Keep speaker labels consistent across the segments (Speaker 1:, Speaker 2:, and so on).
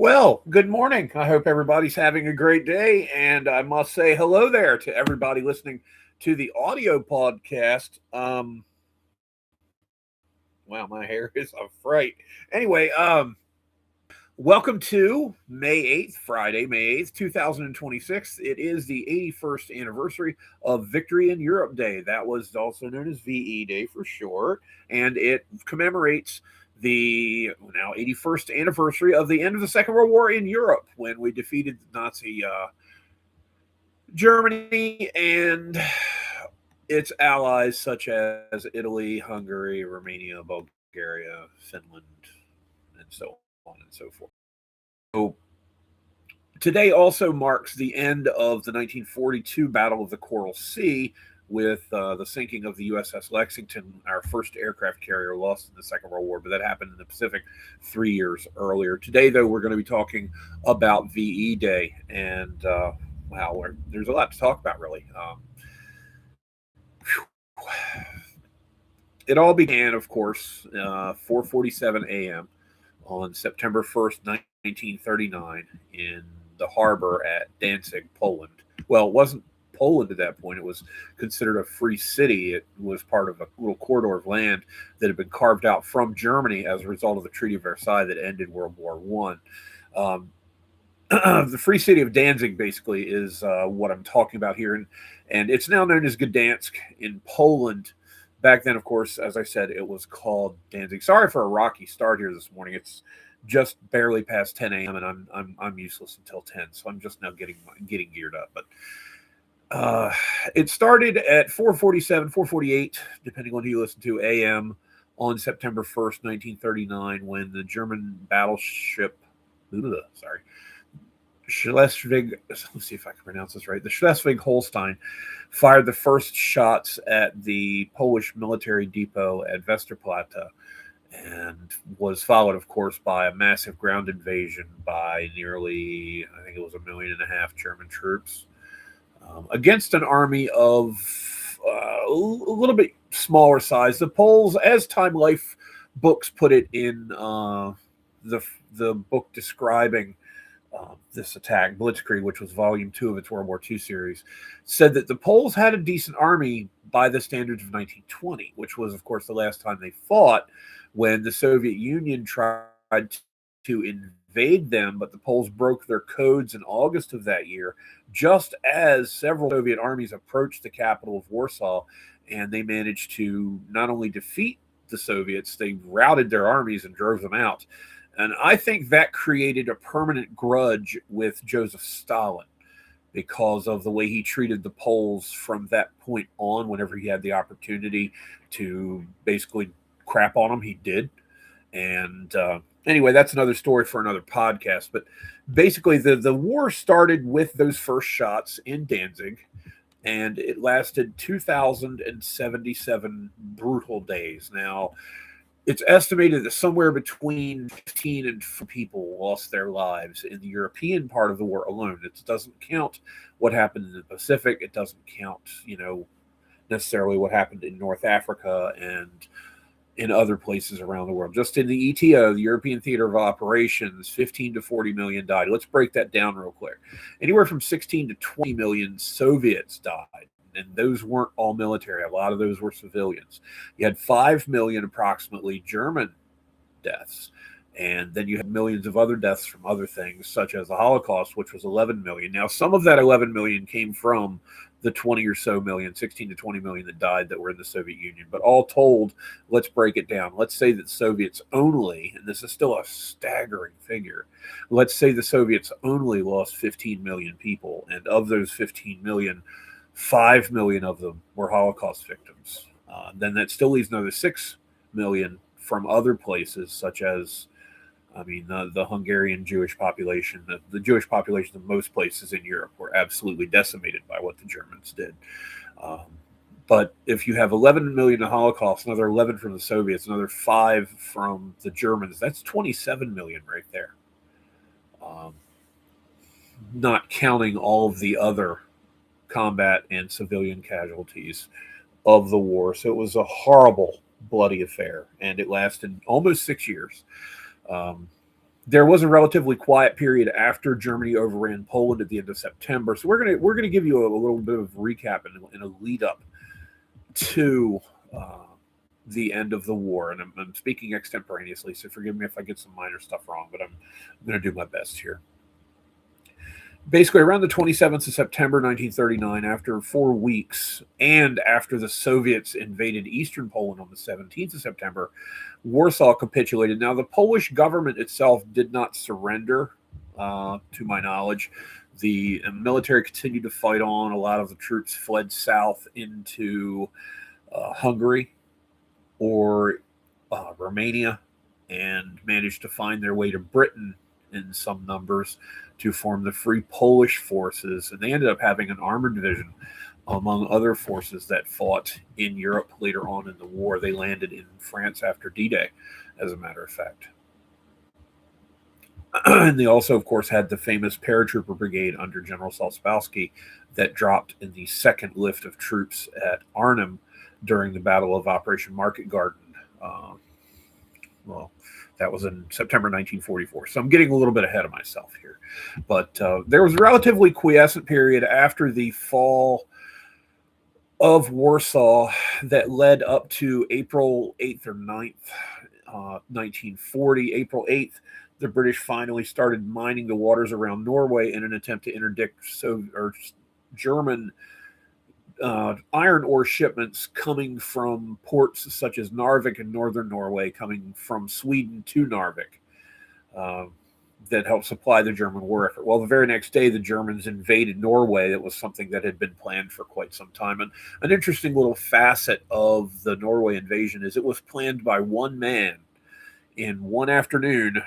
Speaker 1: Well, good morning. I hope everybody's having a great day. And I must say hello there to everybody listening to the audio podcast. Wow, my hair is a fright. Anyway, welcome to May 8th, Friday, May 8th, 2026. It is the 81st anniversary of Victory in Europe Day. That was also known as VE Day for short, and it commemorates the now 81st anniversary of the end of the Second World War in Europe when we defeated Nazi Germany and its allies such as Italy, Hungary, Romania, Bulgaria, Finland, and so on and so forth. So today also marks the end of the 1942 Battle of the Coral Sea with the sinking of the USS Lexington, our first aircraft carrier lost in the Second World War, but that happened in the Pacific 3 years earlier. Today, though, we're going to be talking about VE Day, and wow, there's a lot to talk about, really. It all began, of course, 4:47 a.m. on September 1st, 1939, in the harbor at Danzig, Poland. Well, it wasn't Poland at that point. It was considered a free city. It was part of a little corridor of land that had been carved out from Germany as a result of the Treaty of Versailles that ended World War One. The free city of Danzig basically is what I'm talking about here, and it's now known as Gdansk in Poland. Back then, of course, as I said, it was called Danzig. Sorry for a rocky start here this morning. It's just barely past 10 a.m. and I'm useless until 10, so I'm just now getting geared up. But it started at 4:47, 4:48, depending on who you listen to, a.m. on September 1st, 1939, when the German battleship, sorry, Schleswig, let's see if I can pronounce this right. The Schleswig-Holstein fired the first shots at the Polish military depot at Westerplatte and was followed, of course, by a massive ground invasion by nearly, I think it was 1.5 million German troops against an army of a little bit smaller size. The Poles, as Time Life books put it in the book describing this attack, Blitzkrieg, which was volume 2 of its World War II series, said that the Poles had a decent army by the standards of 1920, which was, of course, the last time they fought when the Soviet Union tried to invade them, but the Poles broke their codes in August of that year, just as several Soviet armies approached the capital of Warsaw, and they managed to not only defeat the Soviets, they routed their armies and drove them out. And I think that created a permanent grudge with Joseph Stalin because of the way he treated the Poles from that point on. Whenever he had the opportunity to basically crap on them, he did. And anyway, that's another story for another podcast. But basically, the war started with those first shots in Danzig, and it lasted 2,077 brutal days. Now, it's estimated that somewhere between 15 and 4 people lost their lives in the European part of the war alone. It doesn't count what happened in the Pacific. It doesn't count, necessarily what happened in North Africa and in other places around the world. Just in the ETO, the European Theater of Operations, 15 to 40 million died. Let's break that down real quick. Anywhere from 16 to 20 million Soviets died. And those weren't all military. A lot of those were civilians. You had 5 million approximately German deaths. And then you had millions of other deaths from other things, such as the Holocaust, which was 11 million. Now, some of that 11 million came from the 20 or so million, 16 to 20 million that died that were in the Soviet Union. But all told, let's break it down. Let's say that Soviets only, and this is still a staggering figure, let's say the Soviets only lost 15 million people. And of those 15 million, 5 million of them were Holocaust victims. Then that still leaves another 6 million from other places, such as, the Hungarian Jewish population. The Jewish population in most places in Europe were absolutely decimated by what the Germans did. But if you have 11 million in the Holocaust, another 11 from the Soviets, another 5 from the Germans, that's 27 million right there. Not counting all of the other combat and civilian casualties of the war. So it was a horrible, bloody affair, and it lasted almost 6 years. There was a relatively quiet period after Germany overran Poland at the end of September. So we're gonna give you a little bit of recap and a lead up to the end of the war. And I'm speaking extemporaneously, so forgive me if I get some minor stuff wrong, but I'm going to do my best here. Basically, around the 27th of September 1939, after 4 weeks, and after the Soviets invaded eastern Poland on the 17th of September, Warsaw capitulated. Now, the Polish government itself did not surrender, to my knowledge. The military continued to fight on. A lot of the troops fled south into Hungary or Romania and managed to find their way to Britain in some numbers to form the Free Polish Forces. And they ended up having an armored division among other forces that fought in Europe later on in the war. They landed in France after D-Day, as a matter of fact. And they also, of course, had the famous paratrooper brigade under General Salzbowski that dropped in the second lift of troops at Arnhem during the Battle of Operation Market Garden. Well, that was in September 1944. So I'm getting a little bit ahead of myself here. But there was a relatively quiescent period after the fall of Warsaw that led up to April 8th or 9th, 1940. April 8th, the British finally started mining the waters around Norway in an attempt to interdict German iron ore shipments coming from ports such as Narvik in northern Norway, coming from Sweden to Narvik, that helped supply the German war effort. Well, the very next day, the Germans invaded Norway. It was something that had been planned for quite some time. And an interesting little facet of the Norway invasion is it was planned by one man in one afternoon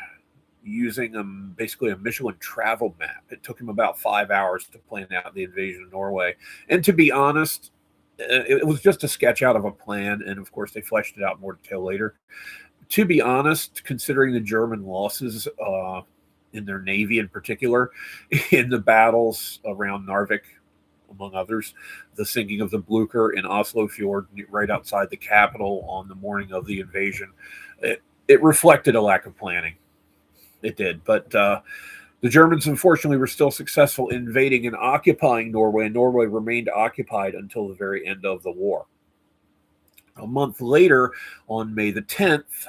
Speaker 1: using basically a Michelin travel map. It took him about 5 hours to plan out the invasion of Norway. And to be honest, it was just a sketch out of a plan. And of course, they fleshed it out in more detail later. To be honest, considering the German losses in their navy in particular, in the battles around Narvik, among others, the sinking of the Blucher in Oslo Fjord right outside the capital on the morning of the invasion, it reflected a lack of planning. It did. But the Germans, unfortunately, were still successful in invading and occupying Norway, and Norway remained occupied until the very end of the war. A month later, on May the 10th,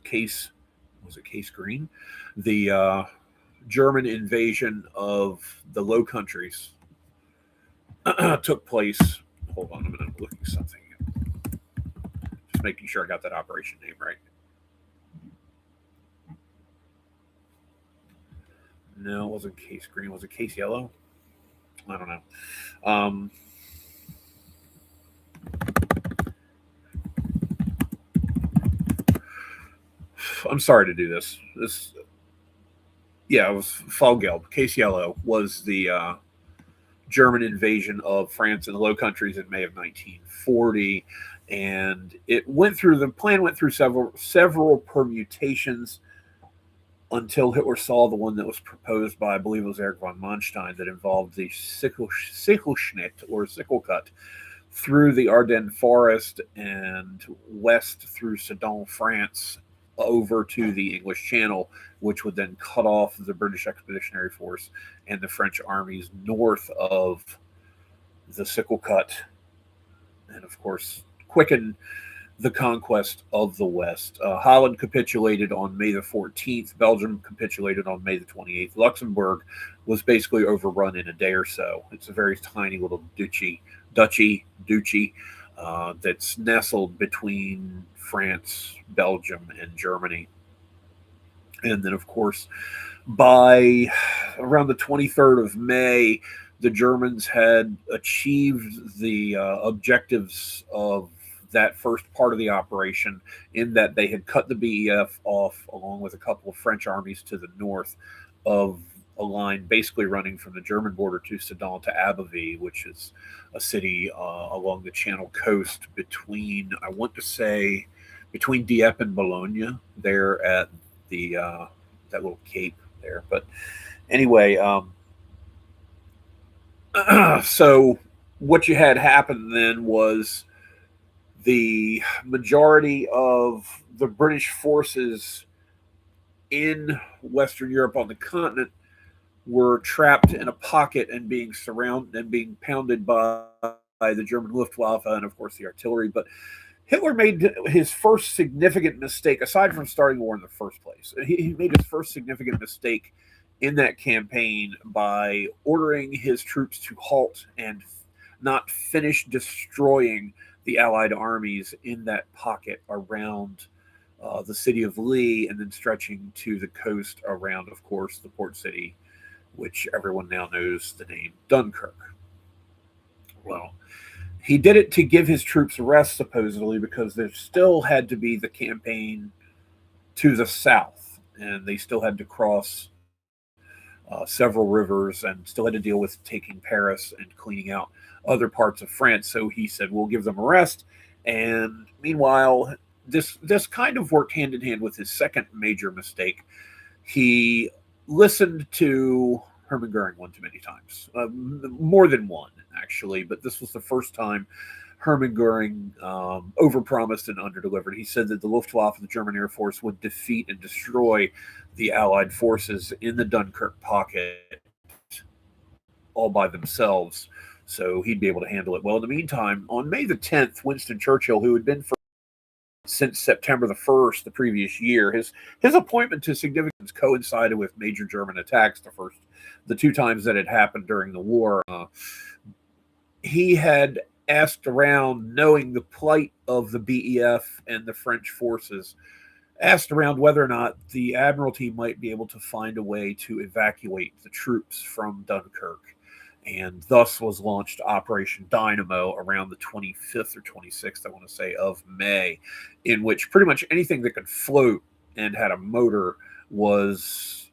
Speaker 1: Case Green, the German invasion of the Low Countries took place. Hold on a minute, I'm looking at something. Just making sure I got that operation name right. No, it wasn't Case Green. Was it Case Yellow? I don't know. I'm sorry to do this. It was Falgelb. Case Yellow was the German invasion of France and the Low Countries in May of 1940, and the plan went through several permutations until Hitler saw the one that was proposed by, I believe it was Erich von Manstein, that involved the Sichelschnitt or sickle cut through the Ardennes forest and west through Sedan, France, over to the English Channel, which would then cut off the British Expeditionary Force and the French armies north of the sickle cut, and of course quicken the conquest of the West. Holland capitulated on May the 14th. Belgium capitulated on May the 28th. Luxembourg was basically overrun in a day or so. It's a very tiny little duchy that's nestled between France, Belgium, and Germany. And then, of course, by around the 23rd of May, the Germans had achieved the objectives of that first part of the operation, in that they had cut the BEF off along with a couple of French armies to the north of a line basically running from the German border to Sedan to Abbeville, which is a city along the Channel coast between Dieppe and Bologna, there at the that little cape there. But anyway, so what you had happen then was the majority of the British forces in Western Europe on the continent were trapped in a pocket and being surrounded and being pounded by the German Luftwaffe and, of course, the artillery. But Hitler made his first significant mistake, aside from starting the war in the first place. He made his first significant mistake in that campaign by ordering his troops to halt and not finish destroying the Allied armies in that pocket around the city of Lee and then stretching to the coast around, of course, the port city, which everyone now knows the name Dunkirk. Well, he did it to give his troops a rest, supposedly, because there still had to be the campaign to the south, and they still had to cross several rivers and still had to deal with taking Paris and cleaning out other parts of France. So he said, "We'll give them a rest." And meanwhile, this kind of worked hand in hand with his second major mistake. He listened to Hermann Goering one too many times, more than one actually, but this was the first time Hermann Goering overpromised and underdelivered. He said that the Luftwaffe, the German Air Force, would defeat and destroy the Allied forces in the Dunkirk pocket all by themselves, so he'd be able to handle it. Well, in the meantime, on May the 10th, Winston Churchill, who had been for since September the 1st the previous year, his appointment to significance coincided with major German attacks, the two times that had happened during the war. He had asked around, knowing the plight of the BEF and the French forces, asked around whether or not the Admiralty might be able to find a way to evacuate the troops from Dunkirk. And thus was launched Operation Dynamo around the 25th or 26th, I want to say, of May, in which pretty much anything that could float and had a motor was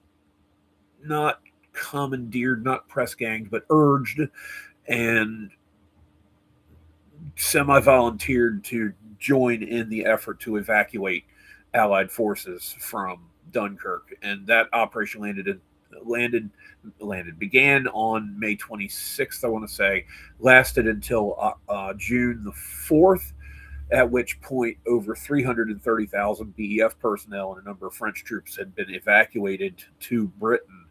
Speaker 1: not commandeered, not press ganged, but urged and semi-volunteered to join in the effort to evacuate Allied forces from Dunkirk. And that operation began on May 26th, I want to say, lasted until June the 4th, at which point over 330,000 BEF personnel and a number of French troops had been evacuated to Britain.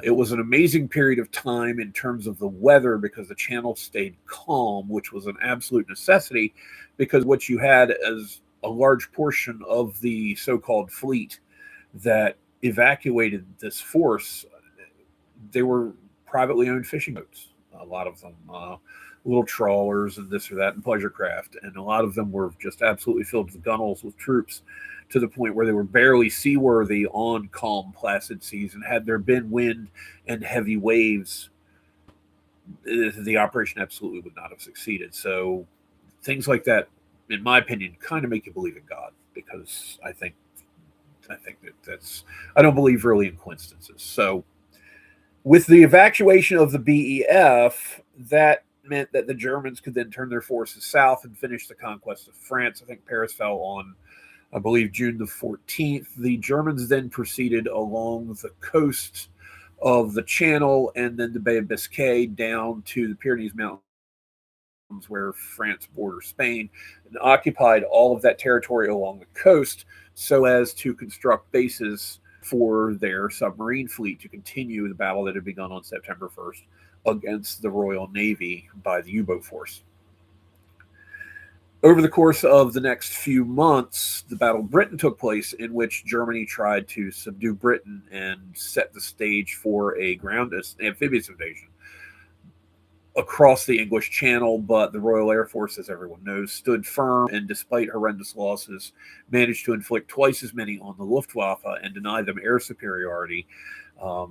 Speaker 1: It was an amazing period of time in terms of the weather because the channel stayed calm, which was an absolute necessity because what you had as a large portion of the so-called fleet that evacuated this force, they were privately owned fishing boats, a lot of them little trawlers and this or that and pleasure craft, and a lot of them were just absolutely filled to the gunwales with troops to the point where they were barely seaworthy on calm, placid seas. And had there been wind and heavy waves, the operation absolutely would not have succeeded. So things like that, in my opinion, kind of make you believe in God, because I think that's I don't believe really in coincidences. So with the evacuation of the BEF, that meant that the Germans could then turn their forces south and finish the conquest of France. I think Paris fell on, I believe, June the 14th. The Germans then proceeded along the coast of the Channel and then the Bay of Biscay down to the Pyrenees Mountains, where France borders Spain, and occupied all of that territory along the coast so as to construct bases for their submarine fleet to continue the battle that had begun on September 1st against the Royal Navy by the U-boat force. Over the course of the next few months, the Battle of Britain took place, in which Germany tried to subdue Britain and set the stage for a ground amphibious invasion across the English Channel. But the Royal Air Force, as everyone knows, stood firm and, despite horrendous losses, managed to inflict twice as many on the Luftwaffe and deny them air superiority.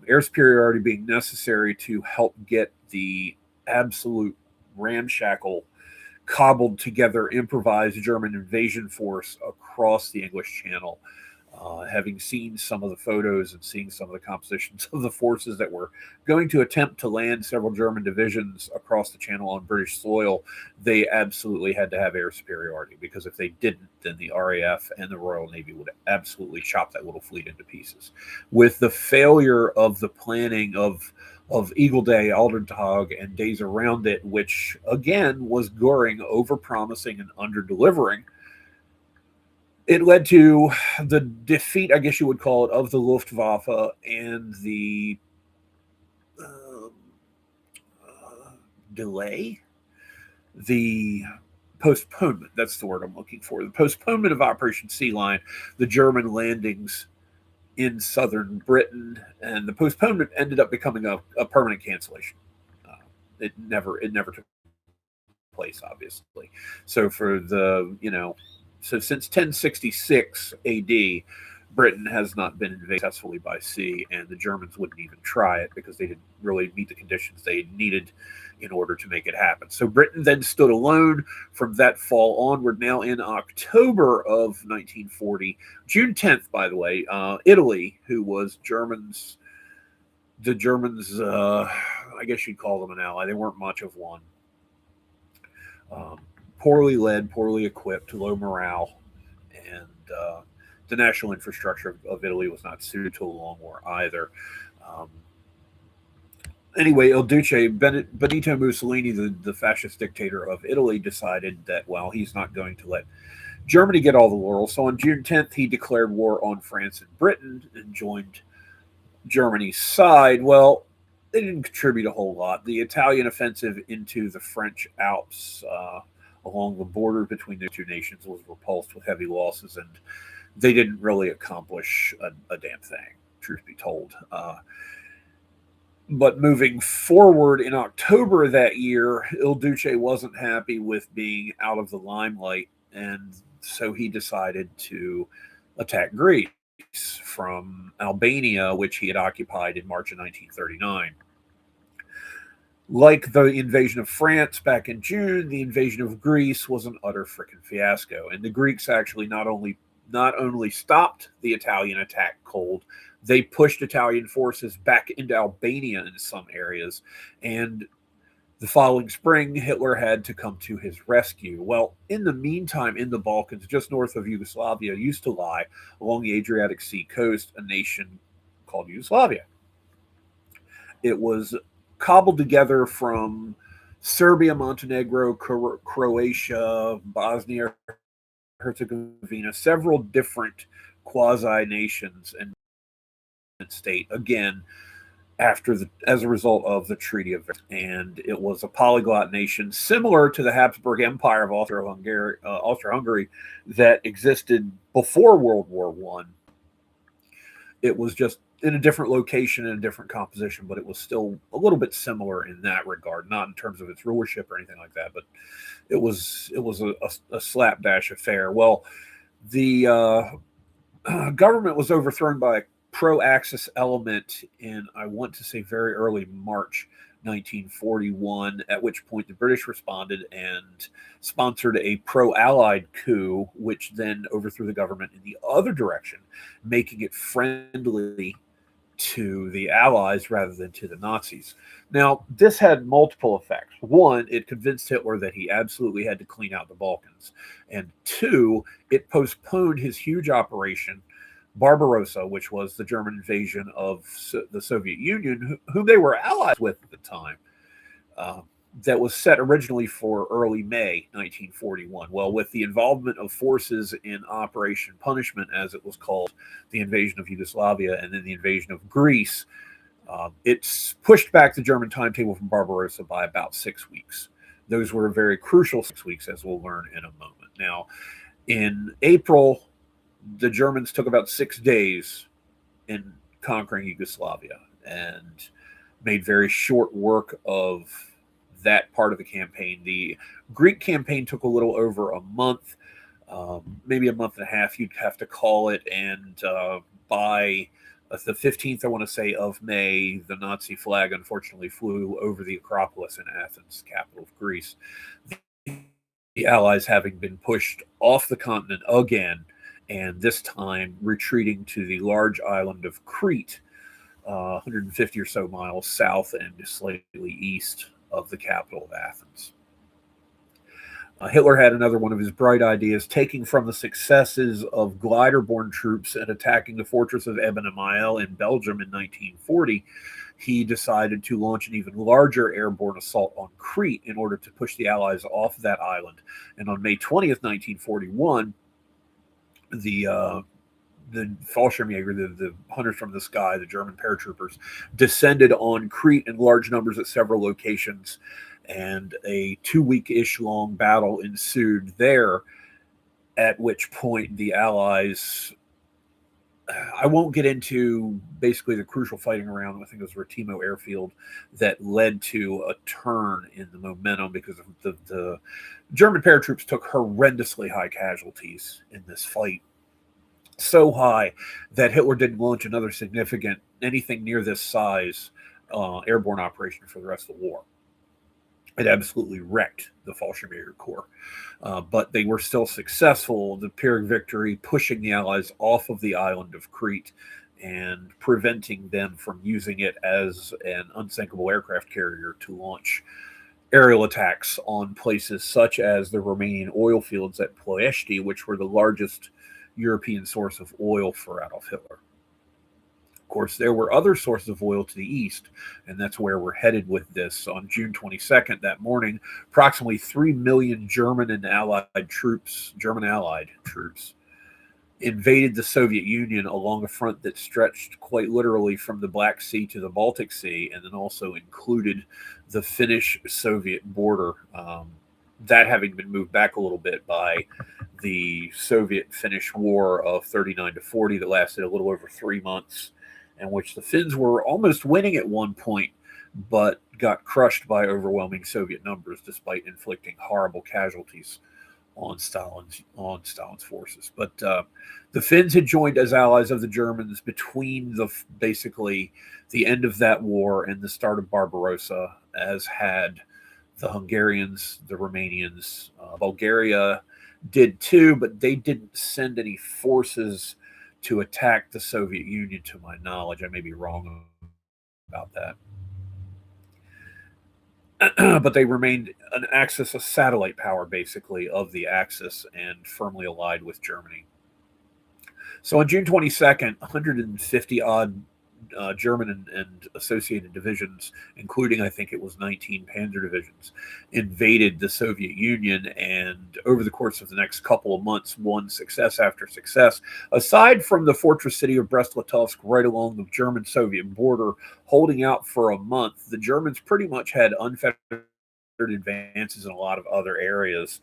Speaker 1: Air superiority being necessary to help get the absolute ramshackle, cobbled together, improvised German invasion force across the English Channel. Having seen some of the photos and seeing some of the compositions of the forces that were going to attempt to land several German divisions across the Channel on British soil, they absolutely had to have air superiority, because if they didn't, then the RAF and the Royal Navy would absolutely chop that little fleet into pieces. With the failure of the planning of Eagle Day, Aldertag, and days around it, which again was Goering overpromising and underdelivering, It led to the defeat, I guess you would call it, of the Luftwaffe and the um, delay, the postponement. That's the word I'm looking for. The postponement of Operation Sea Lion, the German landings in southern Britain, and the postponement ended up becoming a permanent cancellation. Uh, it never took place, obviously. So for so since 1066 AD, Britain has not been invaded successfully by sea, and the Germans wouldn't even try it because they didn't really meet the conditions they needed in order to make it happen. So Britain then stood alone from that fall on. We're now in October of 1940. June 10th, by the way, Italy, who was the Germans, I guess you'd call them an ally. They weren't much of one. Um, Poorly led, poorly equipped, low morale, and the national infrastructure of Italy was not suited to a long war either. Um, anyway, Il Duce, Benito Mussolini, the fascist dictator of Italy, decided that, well, he's not going to let Germany get all the laurels. So on June 10th, he declared war on France and Britain and joined Germany's side. Well, they didn't contribute a whole lot. The Italian offensive into the French Alps along the border between the two nations was repulsed with heavy losses, and they didn't really accomplish a damn thing, truth be told. But moving forward in October of that year, Il Duce wasn't happy with being out of the limelight, and so he decided to attack Greece from Albania, which he had occupied in March of 1939. Like the invasion of France back in June, the invasion of Greece was an utter frickin' fiasco. And the Greeks actually not only stopped the Italian attack cold, they pushed Italian forces back into Albania in some areas. And the following spring, Hitler had to come to his rescue. Well, in the meantime, in the Balkans, just north of Yugoslavia, used to lie along the Adriatic Sea coast a nation called Yugoslavia. It was cobbled together from Serbia, Montenegro, Croatia, Bosnia, Herzegovina, several different quasi nations and state. Again, as a result of the Treaty of Versailles. And it was a polyglot nation similar to the Habsburg Empire of Austria-Hungary that existed before World War One. It was just in a different location and a different composition, but it was still a little bit similar in that regard, not in terms of its rulership or anything like that, but it was a slapdash affair. Well, the government was overthrown by a pro-Axis element in, I want to say, very early March 1941, at which point the British responded and sponsored a pro-Allied coup, which then overthrew the government in the other direction, making it friendly to the Allies rather than to the Nazis. Now, this had multiple effects. One, it convinced Hitler that he absolutely had to clean out the Balkans. And two, it postponed his huge operation, Barbarossa, which was the German invasion of the Soviet Union, whom they were allies with at the time. Uh, that was set originally for early May 1941. Well, with the involvement of forces in Operation Punishment, as it was called, the invasion of Yugoslavia, and then the invasion of Greece, it's pushed back the German timetable from Barbarossa by about 6 weeks. Those were very crucial 6 weeks, as we'll learn in a moment. Now, in April, the Germans took about 6 days in conquering Yugoslavia and made very short work of that part of the campaign. The Greek campaign took a little over a month, maybe a month and a half, you'd have to call it. And by the 15th, I want to say, of May, the Nazi flag unfortunately flew over the Acropolis in Athens, capital of Greece. The Allies having been pushed off the continent again, and this time retreating to the large island of Crete, 150 or so miles south and slightly east of the capital of Athens. Hitler had another one of his bright ideas, taking from the successes of glider-borne troops and attacking the fortress of Eben Emael in Belgium in 1940. He decided to launch an even larger airborne assault on Crete in order to push the Allies off that island. And on May 20th, 1941, the Fallschirmjäger, the hunters from the sky, the German paratroopers, descended on Crete in large numbers at several locations, and a 2-week-ish long battle ensued there, at which point the Allies, I won't get into basically the crucial fighting around, I think it was Retimo Airfield, that led to a turn in the momentum because of the German paratroops took horrendously high casualties in this fight. So high that Hitler didn't launch another significant, anything near this size, airborne operation for the rest of the war. It absolutely wrecked the Fallschirmjäger Corps. But they were still successful, the Pyrrhic victory, pushing the Allies off of the island of Crete and preventing them from using it as an unsinkable aircraft carrier to launch aerial attacks on places such as the Romanian oil fields at Ploiești, which were the largest European source of oil for Adolf Hitler. Of course, there were other sources of oil to the east, and that's where we're headed with this. On June 22nd, that morning, approximately 3 million German Allied troops, invaded the Soviet Union along a front that stretched quite literally from the Black Sea to the Baltic Sea, and then also included the Finnish-Soviet border, that having been moved back a little bit by the Soviet-Finnish War of 39 to 40 that lasted a little over 3 months, in which the Finns were almost winning at one point, but got crushed by overwhelming Soviet numbers despite inflicting horrible casualties on Stalin's forces. But the Finns had joined as allies of the Germans between basically the end of that war and the start of Barbarossa, as had the Hungarians, the Romanians. Bulgaria did too, but they didn't send any forces to attack the Soviet Union, to my knowledge. I may be wrong about that. But they remained an axis, a satellite power, basically, of the Axis and firmly allied with Germany. So on June 22nd, 150-odd German and associated divisions, including, I think it was 19 Panzer divisions, invaded the Soviet Union, and over the course of the next couple of months, won success after success. Aside from the fortress city of Brest-Litovsk right along the German-Soviet border, holding out for a month, the Germans pretty much had unfettered advances in a lot of other areas,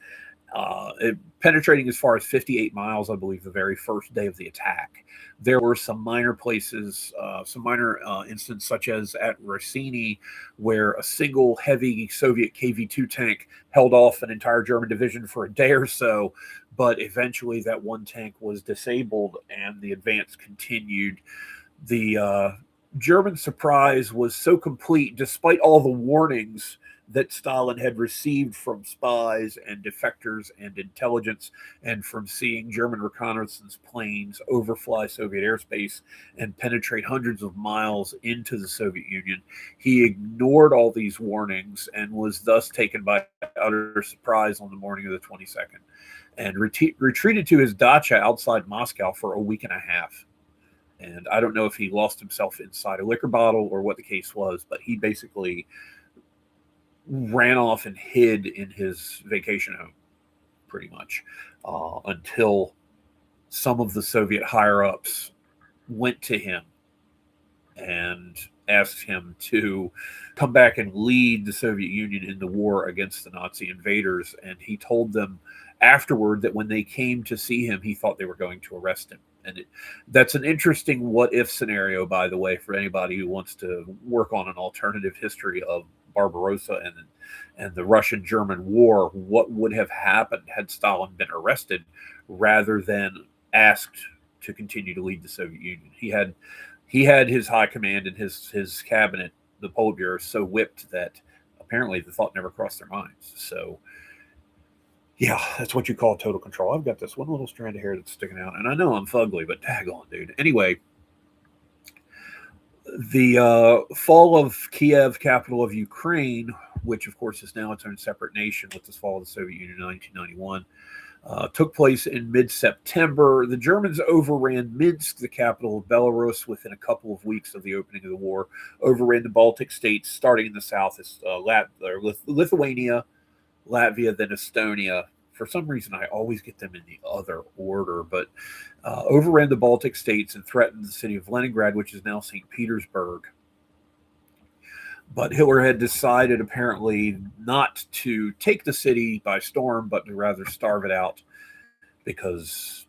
Speaker 1: penetrating as far as 58 miles, I believe, the very first day of the attack. There were some minor places, some minor incidents, such as at Rossini, where a single heavy Soviet KV-2 tank held off an entire German division for a day or so, but eventually that one tank was disabled and the advance continued. The German surprise was so complete, despite all the warnings that Stalin had received from spies and defectors and intelligence, and from seeing German reconnaissance planes overfly Soviet airspace and penetrate hundreds of miles into the Soviet Union. He ignored all these warnings and was thus taken by utter surprise on the morning of the 22nd, and retreated to his dacha outside Moscow for a week and a half. And I don't know if he lost himself inside a liquor bottle or what the case was, but he basically ran off and hid in his vacation home, pretty much, until some of the Soviet higher-ups went to him and asked him to come back and lead the Soviet Union in the war against the Nazi invaders. And he told them afterward that when they came to see him, he thought they were going to arrest him. And that's an interesting what-if scenario, by the way, for anybody who wants to work on an alternative history of Barbarossa and the Russian-German War. What would have happened had Stalin been arrested rather than asked to continue to lead the Soviet Union? He had his high command and his cabinet, the Politburo, so whipped that apparently the thought never crossed their minds. So, yeah, that's what you call total control. I've got this one little strand of hair that's sticking out, and I know I'm fugly, but daggone, dude. Anyway, the fall of Kiev, capital of Ukraine, which of course is now its own separate nation with the fall of the Soviet Union in 1991, took place in mid-September. The Germans overran Minsk, the capital of Belarus, within a couple of weeks of the opening of the war, overran the Baltic states, starting in the south, Lithuania, Latvia, then Estonia, For some reason, I always get them in the other order, but overran the Baltic states and threatened the city of Leningrad, which is now St. Petersburg. But Hitler had decided apparently not to take the city by storm, but to rather starve it out because,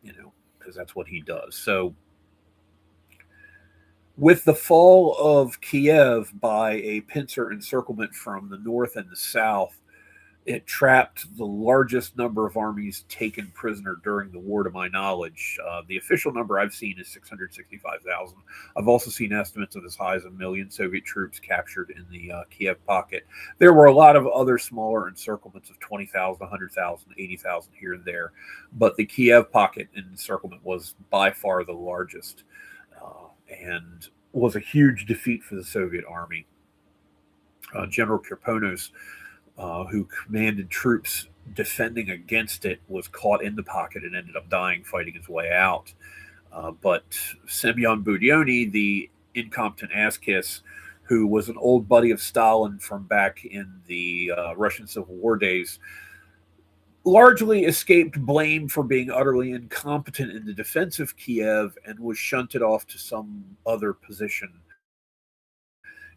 Speaker 1: because that's what he does. So, with the fall of Kiev by a pincer encirclement from the north and the south, it trapped the largest number of armies taken prisoner during the war, to my knowledge. The official number I've seen is 665,000. I've also seen estimates of as high as 1 million Soviet troops captured in the Kiev pocket. There were a lot of other smaller encirclements of 20,000, 100,000, 80,000 here and there, but the Kiev pocket encirclement was by far the largest, and was a huge defeat for the Soviet army. General Kirponos, who commanded troops defending against it, was caught in the pocket and ended up dying fighting his way out. But Semyon Budyonny, the incompetent ass-kiss, who was an old buddy of Stalin from back in the Russian Civil War days, largely escaped blame for being utterly incompetent in the defense of Kiev and was shunted off to some other position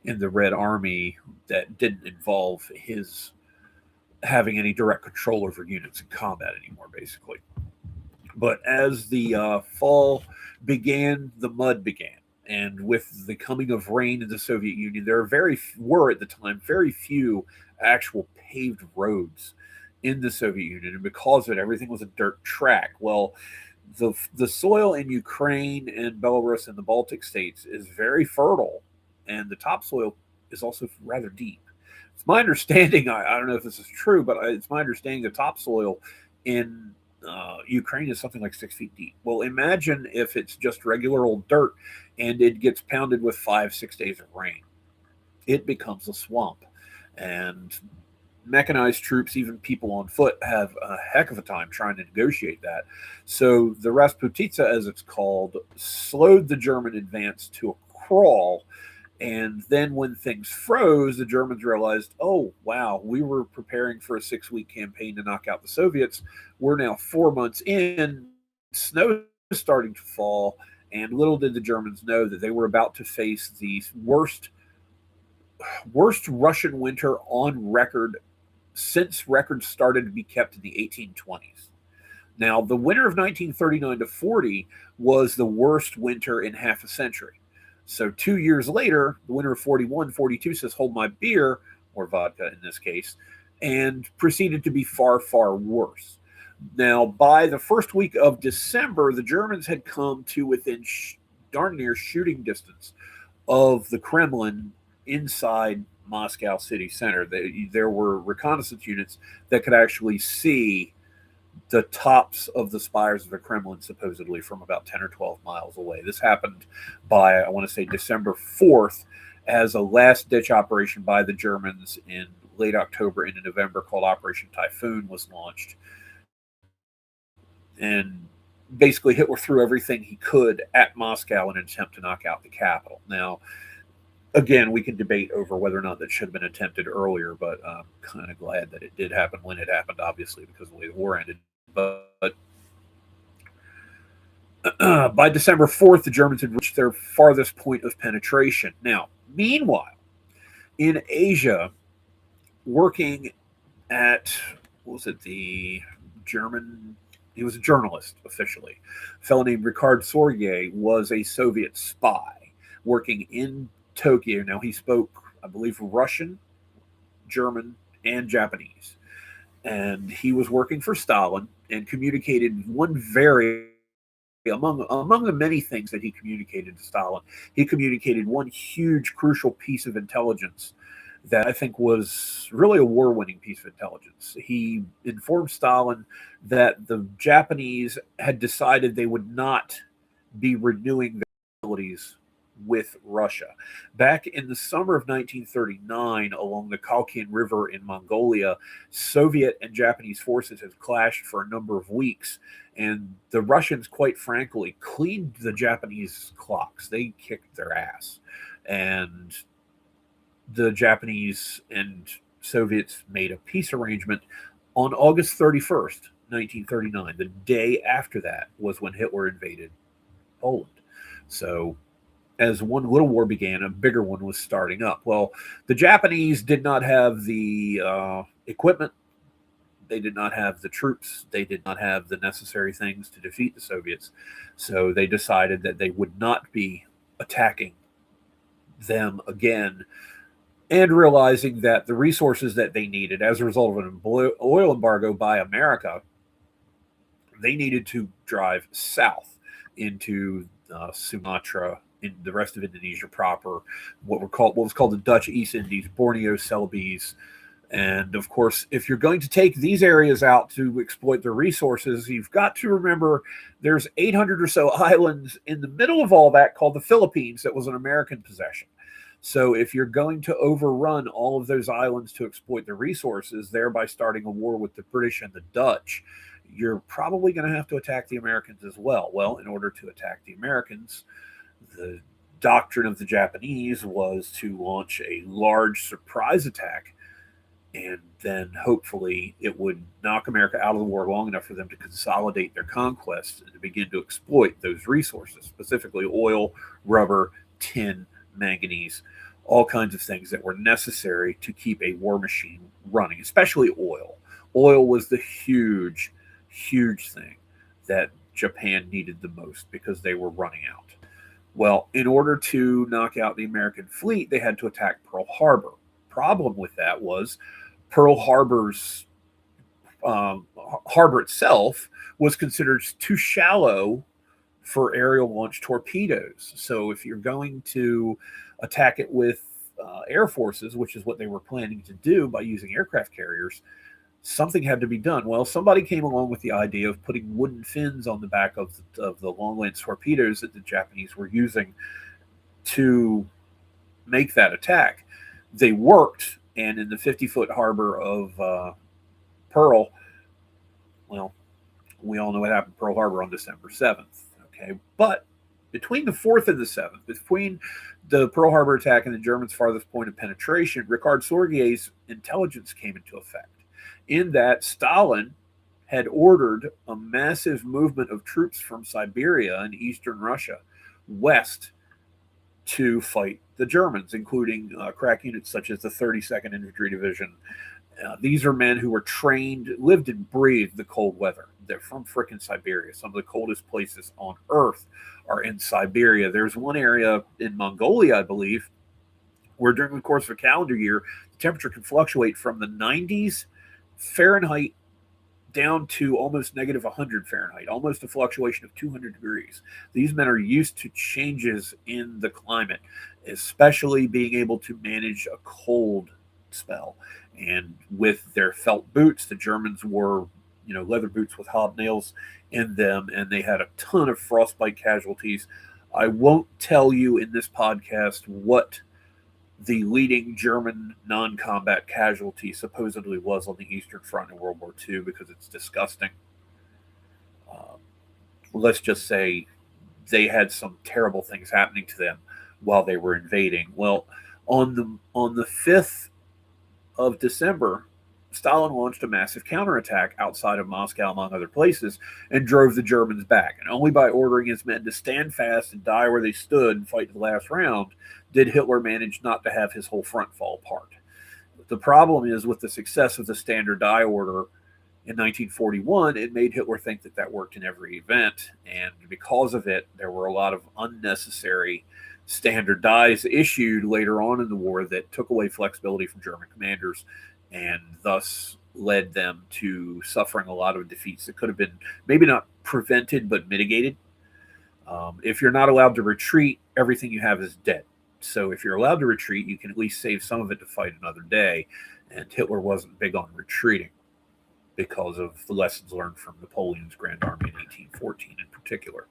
Speaker 1: in the Red Army that didn't involve his having any direct control over units in combat anymore, basically. But as the fall began, the mud began. And with the coming of rain in the Soviet Union, there were at the time very few actual paved roads in the Soviet Union. And because of it, everything was a dirt track. Well, the soil in Ukraine and Belarus and the Baltic states is very fertile, and the topsoil is also rather deep. It's my understanding, I don't know if this is true, but it's my understanding the topsoil in Ukraine is something like 6 feet deep. Well, imagine if it's just regular old dirt and it gets pounded with 5-6 days of rain. It becomes a swamp. And mechanized troops, even people on foot, have a heck of a time trying to negotiate that. So the Rasputitsa, as it's called, slowed the German advance to a crawl. And then when things froze, the Germans realized, oh, wow, we were preparing for a 6-week campaign to knock out the Soviets. We're now 4 months in, snow is starting to fall, and little did the Germans know that they were about to face the worst Russian winter on record since records started to be kept in the 1820s. Now, the winter of 1939 to 40 was the worst winter in half a century. So 2 years later, the winter of 41, 42 says, hold my beer, or vodka in this case, and proceeded to be far, far worse. Now, by the first week of December, the Germans had come to within darn near shooting distance of the Kremlin inside Moscow city center. There were reconnaissance units that could actually see the tops of the spires of the Kremlin, supposedly from about 10 or 12 miles away. This happened by, I want to say, December 4th, as a last-ditch operation by the Germans in late October into November called Operation Typhoon was launched. And basically Hitler threw everything he could at Moscow in an attempt to knock out the capital. Now, again, we can debate over whether or not that should have been attempted earlier, but I'm kind of glad that it did happen when it happened, obviously, because of the way the war ended. But by December 4th, the Germans had reached their farthest point of penetration. Now, meanwhile, in Asia, working at, the German, he was a journalist officially. A fellow named Ricard Sorge was a Soviet spy working in Tokyo. Now, he spoke, I believe, Russian, German, and Japanese. And he was working for Stalin and communicated among the many things that he communicated to Stalin, he communicated one huge, crucial piece of intelligence that I think was really a war-winning piece of intelligence. He informed Stalin that the Japanese had decided they would not be renewing their hostilities with Russia. Back in the summer of 1939, along the Khalkhin River in Mongolia, Soviet and Japanese forces had clashed for a number of weeks, and the Russians, quite frankly, cleaned the Japanese clocks. They kicked their ass. And the Japanese and Soviets made a peace arrangement On August 31st, 1939, the day after that was when Hitler invaded Poland. So as one little war began, a bigger one was starting up. Well, the Japanese did not have the equipment, they did not have the troops, they did not have the necessary things to defeat the Soviets. So they decided that they would not be attacking them again, and realizing that the resources that they needed as a result of an oil embargo by America, they needed to drive south into Sumatra, in the rest of Indonesia proper, what was called the Dutch East Indies, Borneo, Celebes. And of course, if you're going to take these areas out to exploit their resources, you've got to remember there's 800 or so islands in the middle of all that called the Philippines that was an American possession. So if you're going to overrun all of those islands to exploit the resources, thereby starting a war with the British and the Dutch, you're probably going to have to attack the Americans as well. Well, in order to attack the Americans, the doctrine of the Japanese was to launch a large surprise attack, and then hopefully it would knock America out of the war long enough for them to consolidate their conquests and to begin to exploit those resources, specifically oil, rubber, tin, manganese, all kinds of things that were necessary to keep a war machine running, especially oil. Oil was the huge, huge thing that Japan needed the most because they were running out. Well, in order to knock out the American fleet, they had to attack Pearl Harbor. Problem with that was Pearl Harbor's harbor itself was considered too shallow for aerial launch torpedoes. So if you're going to attack it with air forces, which is what they were planning to do by using aircraft carriers, something had to be done. Well, somebody came along with the idea of putting wooden fins on the back of the long range torpedoes that the Japanese were using to make that attack. They worked, and in the 50-foot harbor of Pearl, well, we all know what happened to Pearl Harbor on December 7th. Okay, but between the 4th and the 7th, between the Pearl Harbor attack and the Germans' farthest point of penetration, Ricard Sorgier's intelligence came into effect. In that, Stalin had ordered a massive movement of troops from Siberia and eastern Russia west to fight the Germans, including crack units such as the 32nd Infantry Division. These are men who were trained, lived and breathed the cold weather. They're from frickin' Siberia. Some of the coldest places on Earth are in Siberia. There's one area in Mongolia, I believe, where during the course of a calendar year, the temperature can fluctuate from the 90s Fahrenheit down to almost negative 100 Fahrenheit, almost a fluctuation of 200 degrees. These men are used to changes in the climate, especially being able to manage a cold spell. And with their felt boots, the Germans wore, leather boots with hobnails in them, and they had a ton of frostbite casualties. I won't tell you in this podcast what the leading German non-combat casualty supposedly was on the Eastern Front in World War II because it's disgusting. Let's just say they had some terrible things happening to them while they were invading. Well, on the 5th of December, Stalin launched a massive counterattack outside of Moscow, among other places, and drove the Germans back. And only by ordering his men to stand fast and die where they stood and fight the last round did Hitler manage not to have his whole front fall apart. The problem is, with the success of the Standard Die Order in 1941, it made Hitler think that that worked in every event. And because of it, there were a lot of unnecessary standard dies issued later on in the war that took away flexibility from German commanders and thus led them to suffering a lot of defeats that could have been maybe not prevented but mitigated. If you're not allowed to retreat, everything you have is dead. So if you're allowed to retreat, you can at least save some of it to fight another day. And Hitler wasn't big on retreating because of the lessons learned from Napoleon's Grand Army in 1814 in particular.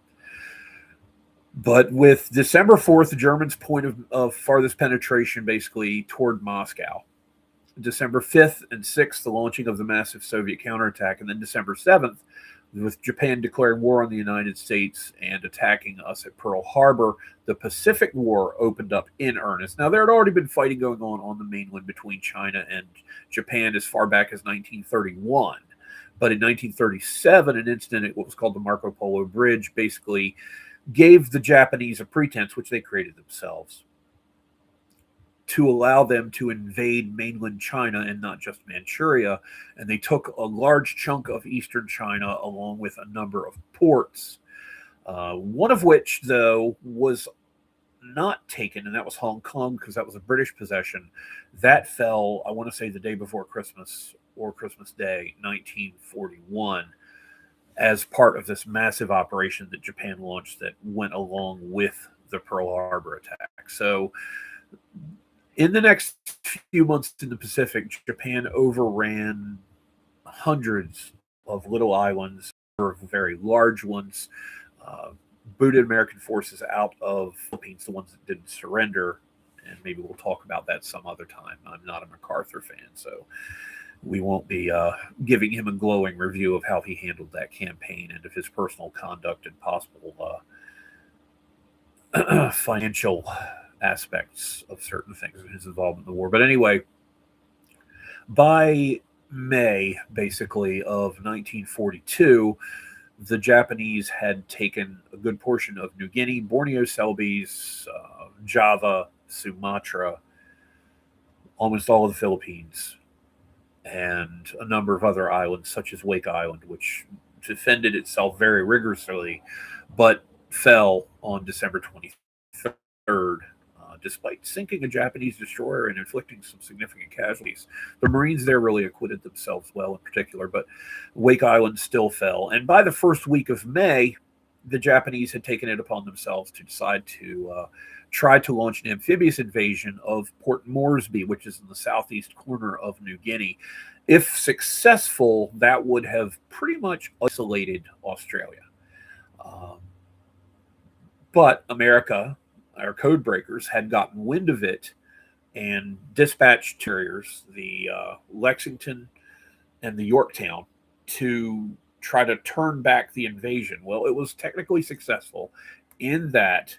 Speaker 1: But with December 4th, the Germans' point of farthest penetration basically toward Moscow. December 5th and 6th, the launching of the massive Soviet counterattack. And then December 7th, with Japan declaring war on the United States and attacking us at Pearl Harbor, the Pacific War opened up in earnest. Now, there had already been fighting going on the mainland between China and Japan as far back as 1931. But in 1937, an incident at what was called the Marco Polo Bridge basically gave the Japanese a pretense, which they created themselves, to allow them to invade mainland China and not just Manchuria. And they took a large chunk of eastern China along with a number of ports, one of which, though, was not taken, and that was Hong Kong, because that was a British possession. That fell, I want to say, the day before Christmas or Christmas Day, 1941, as part of this massive operation that Japan launched that went along with the Pearl Harbor attack. So in the next few months in the Pacific, Japan overran hundreds of little islands, or very large ones, booted American forces out of the Philippines, the ones that didn't surrender, and maybe we'll talk about that some other time. I'm not a MacArthur fan, so we won't be giving him a glowing review of how he handled that campaign and of his personal conduct and possible financial aspects of certain things in his involvement in the war. But anyway, by May, basically, of 1942, the Japanese had taken a good portion of New Guinea, Borneo, Celebes, Java, Sumatra, almost all of the Philippines, and a number of other islands, such as Wake Island, which defended itself very rigorously, but fell on December 23rd, despite sinking a Japanese destroyer and inflicting some significant casualties. The Marines there really acquitted themselves well in particular, but Wake Island still fell. And by the first week of May, the Japanese had taken it upon themselves to decide to try to launch an amphibious invasion of Port Moresby, which is in the southeast corner of New Guinea. If successful, that would have pretty much isolated Australia. But America, our code breakers, had gotten wind of it and dispatched carriers, the Lexington and the Yorktown, to try to turn back the invasion. Well, it was technically successful in that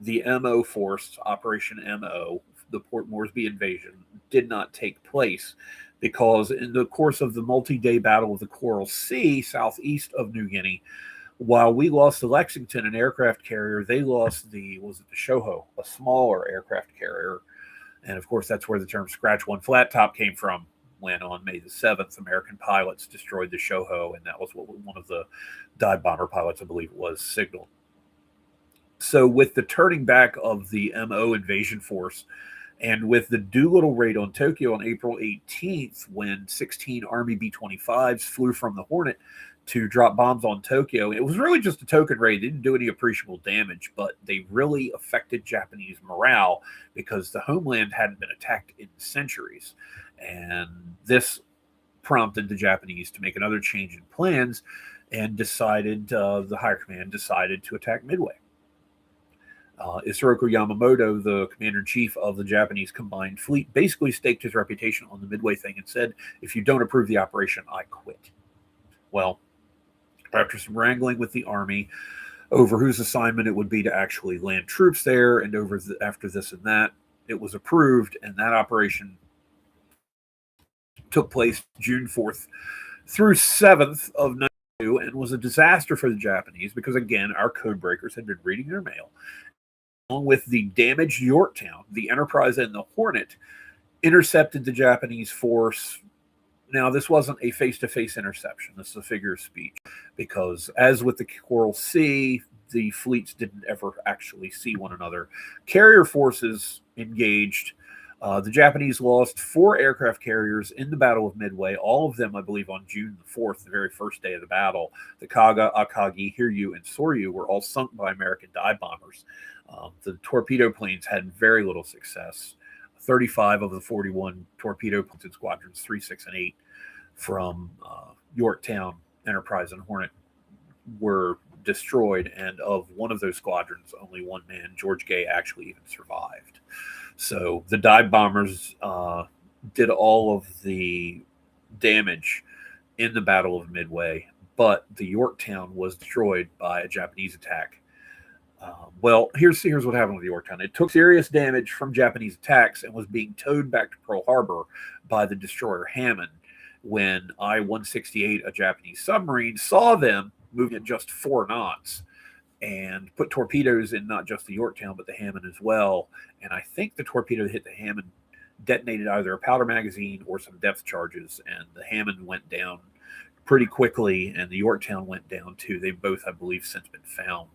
Speaker 1: the MO force, Operation MO, the Port Moresby invasion, did not take place because in the course of the multi-day Battle of the Coral Sea, southeast of New Guinea, while we lost the Lexington, an aircraft carrier, they lost the Shoho, a smaller aircraft carrier. And of course, that's where the term Scratch One Flat Top came from, when on May the 7th, American pilots destroyed the Shoho, and that was what one of the dive bomber pilots, I believe it was, signaled. So with the turning back of the MO invasion force, and with the Doolittle raid on Tokyo on April 18th, when 16 Army B-25s flew from the Hornet to drop bombs on Tokyo, it was really just a token raid. They didn't do any appreciable damage, but they really affected Japanese morale because the homeland hadn't been attacked in centuries. And this prompted the Japanese to make another change in plans and decided, the higher command decided to attack Midway. Isoroku Yamamoto, the commander-in-chief of the Japanese combined fleet, basically staked his reputation on the Midway thing and said, if you don't approve the operation, I quit. Well, after some wrangling with the Army over whose assignment it would be to actually land troops there, and after this and that, it was approved, and that operation took place June 4th through 7th of 1992, and was a disaster for the Japanese because, again, our code breakers had been reading their mail. Along with the damaged Yorktown, the Enterprise and the Hornet intercepted the Japanese force. Now, this wasn't a face-to-face interception. This is a figure of speech because, as with the Coral Sea, the fleets didn't ever actually see one another. Carrier forces engaged. The Japanese lost 4 aircraft carriers in the Battle of Midway, all of them, I believe, on June the 4th, the very first day of the battle. The Kaga, Akagi, Hiryu, and Soryu were all sunk by American dive bombers. The torpedo planes had very little success. 35 of the 41 torpedo planes in squadrons 3, 6, and 8 from Yorktown, Enterprise, and Hornet were destroyed, and of one of those squadrons, only one man, George Gay, actually even survived. So the dive bombers did all of the damage in the Battle of Midway, but the Yorktown was destroyed by a Japanese attack. Well, here's what happened with Yorktown. It took serious damage from Japanese attacks and was being towed back to Pearl Harbor by the destroyer Hammond when I-168, a Japanese submarine, saw them moving at just 4 knots and put torpedoes in not just the Yorktown but the Hammond as well. And I think the torpedo that hit the Hammond detonated either a powder magazine or some depth charges, and the Hammond went down pretty quickly, and the Yorktown went down too. They've both, I believe, since been found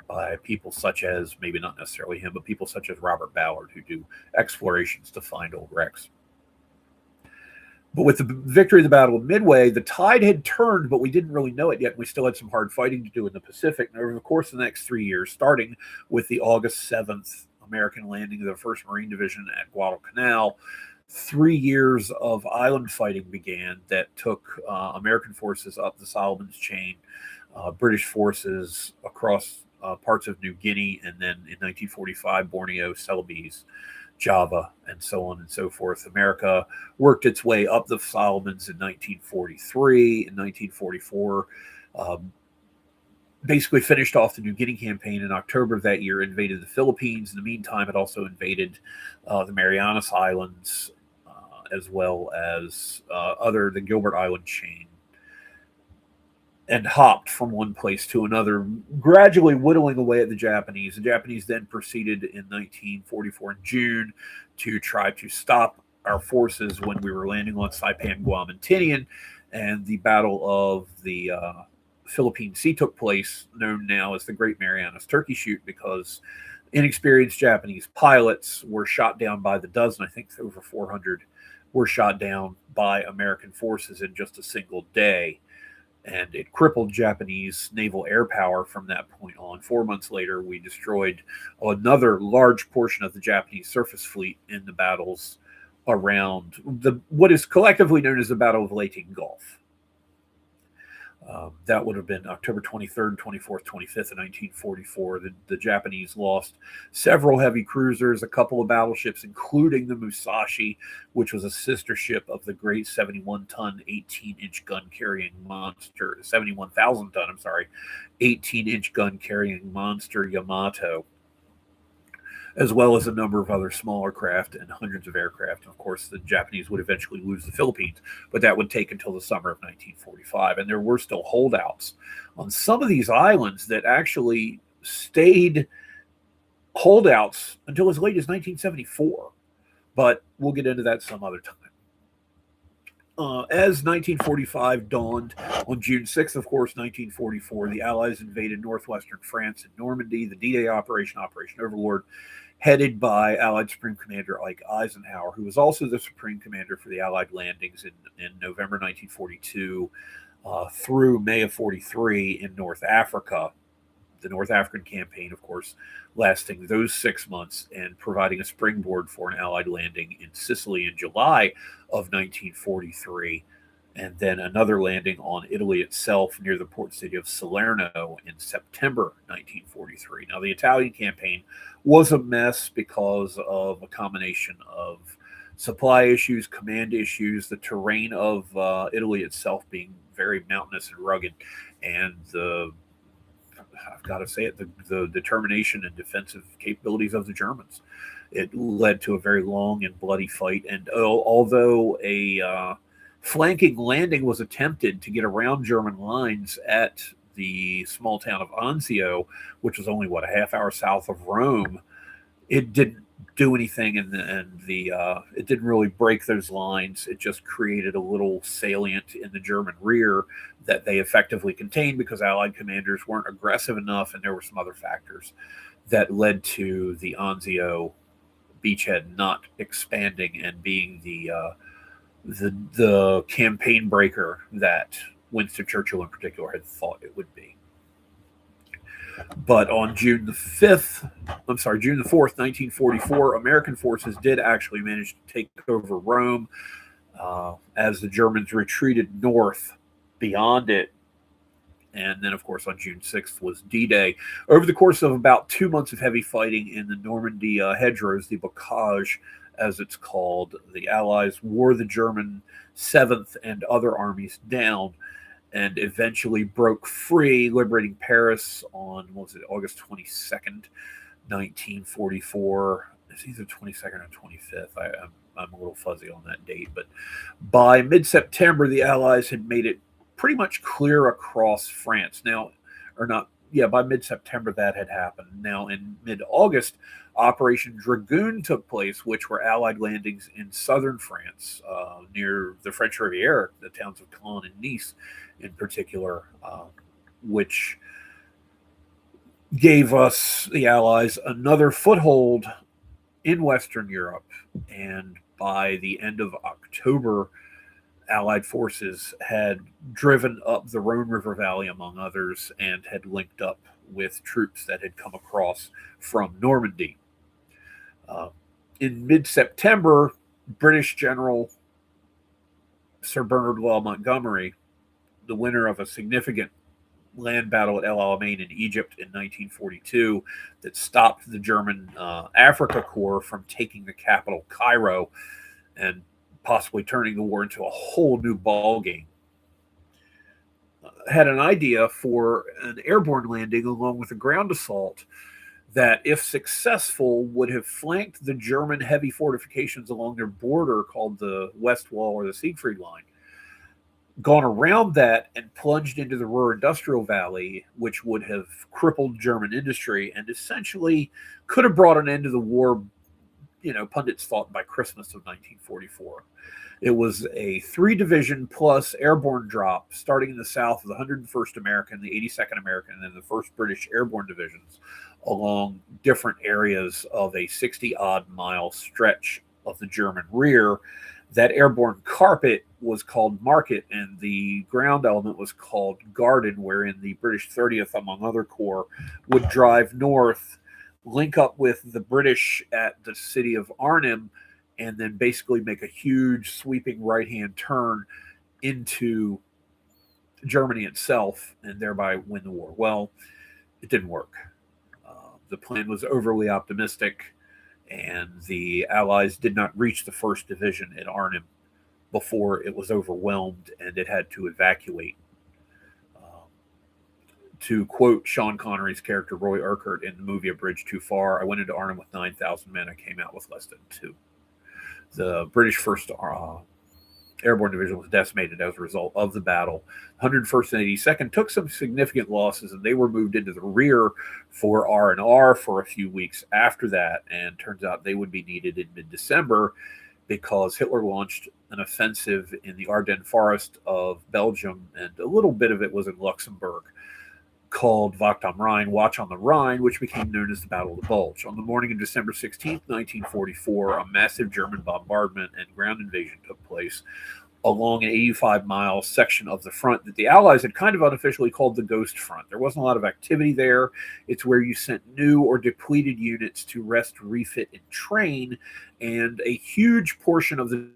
Speaker 1: by people such as, maybe not necessarily him, but people such as Robert Ballard, who do explorations to find old wrecks. But with the victory of the Battle of Midway, the tide had turned, but we didn't really know it yet. We still had some hard fighting to do in the Pacific. And over the course of the next 3 years, starting with the August 7th American landing of the 1st Marine Division at Guadalcanal, 3 years of island fighting began that took American forces up the Solomon's Chain, British forces across parts of New Guinea, and then in 1945, Borneo, Celebes, Java, and so on and so forth. America worked its way up the Solomons in 1943. In 1944, basically finished off the New Guinea campaign in October of that year, invaded the Philippines. In the meantime, it also invaded the Marianas Islands, as well as the Gilbert Island chain, and hopped from one place to another, gradually whittling away at the Japanese. The Japanese then proceeded in 1944 in June to try to stop our forces when we were landing on Saipan, Guam, and Tinian, and the Battle of the Philippine Sea took place, known now as the Great Marianas Turkey Shoot, because inexperienced Japanese pilots were shot down by the dozen. I think over 400 were shot down by American forces in just a single day. And it crippled Japanese naval air power from that point on. 4 months later, we destroyed another large portion of the Japanese surface fleet in the battles around what is collectively known as the Battle of Leyte Gulf. That would have been October 23rd, 24th, 25th of 1944. The Japanese lost several heavy cruisers, a couple of battleships, including the Musashi, which was a sister ship of the great 71-ton, 18-inch gun-carrying monster, 71,000-ton, 18-inch gun-carrying monster Yamato, as well as a number of other smaller craft and hundreds of aircraft. And of course, the Japanese would eventually lose the Philippines, but that would take until the summer of 1945. And there were still holdouts on some of these islands that actually stayed holdouts until as late as 1974. But we'll get into that some other time. As 1945 dawned on June 6th, of course, 1944, the Allies invaded northwestern France and Normandy. The D-Day Operation Overlord, headed by Allied Supreme Commander Ike Eisenhower, who was also the Supreme Commander for the Allied landings in November 1942 through May of 43 in North Africa. The North African campaign, of course, lasting those 6 months and providing a springboard for an Allied landing in Sicily in July of 1943, and then another landing on Italy itself near the port city of Salerno in September 1943. Now, the Italian campaign was a mess because of a combination of supply issues, command issues, the terrain of Italy itself being very mountainous and rugged, and I've got to say it, the determination and defensive capabilities of the Germans. It led to a very long and bloody fight. And although a flanking landing was attempted to get around German lines at the small town of Anzio, which was only, a half hour south of Rome, it didn't do anything, and it didn't really break those lines. It just created a little salient in the German rear that they effectively contained because Allied commanders weren't aggressive enough, and there were some other factors that led to the Anzio beachhead not expanding and being the campaign breaker that Winston Churchill in particular had thought it would be. But on June the 4th, 1944, American forces did actually manage to take over Rome as the Germans retreated north beyond it. And then, of course, on June 6th was D-Day. Over the course of about 2 months of heavy fighting in the Normandy hedgerows, the bocage, as it's called, the Allies wore the German 7th and other armies down. and eventually broke free, liberating Paris on, what was it, August 22nd, 1944. It's either 22nd or 25th. I'm a little fuzzy on that date. But by mid September, the Allies had made it pretty much clear across France. Now, or not, yeah, by mid September that had happened. Now, in mid August, Operation Dragoon took place, which were Allied landings in southern France, near the French Riviera, the towns of Caen and Nice in particular, which gave us, the Allies, another foothold in Western Europe. And by the end of October, Allied forces had driven up the Rhone River Valley, among others, and had linked up with troops that had come across from Normandy. Uh, in mid September, British General Sir Bernard Law Montgomery, the winner of a significant land battle at El Alamein in Egypt in 1942 that stopped the German Africa Corps from taking the capital, Cairo, and possibly turning the war into a whole new ballgame, had an idea for an airborne landing along with a ground assault that, if successful, would have flanked the German heavy fortifications along their border called the West Wall or the Siegfried Line, gone around that and plunged into the Ruhr Industrial Valley, which would have crippled German industry and essentially could have brought an end to the war, pundits thought, by Christmas of 1944. It was a 3-division plus airborne drop starting in the south of the 101st American, the 82nd American, and then the 1st British Airborne Divisions along different areas of a 60-odd mile stretch of the German rear. That airborne carpet was called Market, and the ground element was called Garden, wherein the British 30th, among other corps, would drive north, link up with the British at the city of Arnhem, and then basically make a huge sweeping right-hand turn into Germany itself and thereby win the war. Well, it didn't work. The plan was overly optimistic, and the Allies did not reach the 1st Division at Arnhem before it was overwhelmed and it had to evacuate. To quote Sean Connery's character Roy Urquhart in the movie A Bridge Too Far, I went into Arnhem with 9,000 men. I came out with less than 2. The British 1st Airborne Division was decimated as a result of the battle. 101st and 82nd took some significant losses, and they were moved into the rear for R&R for a few weeks after that. And turns out they would be needed in mid-December because Hitler launched an offensive in the Ardennes forest of Belgium, and a little bit of it was in Luxembourg, called Wacht am Rhein, Watch on the Rhine, which became known as the Battle of the Bulge. On the morning of December 16th, 1944, a massive German bombardment and ground invasion took place along an 85-mile section of the front that the Allies had kind of unofficially called the Ghost Front. There wasn't a lot of activity there. It's where you sent new or depleted units to rest, refit, and train, and a huge portion of the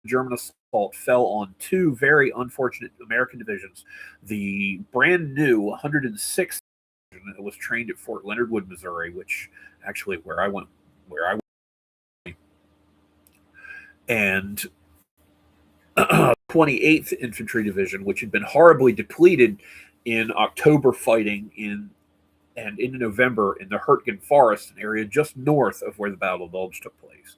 Speaker 1: German assault fell on 2 very unfortunate American divisions. The brand new 106th Division that was trained at Fort Leonard Wood, Missouri, which actually where I went, and 28th Infantry Division, which had been horribly depleted in October fighting and into November in the Hurtgen Forest, an area just north of where the Battle of Bulge took place.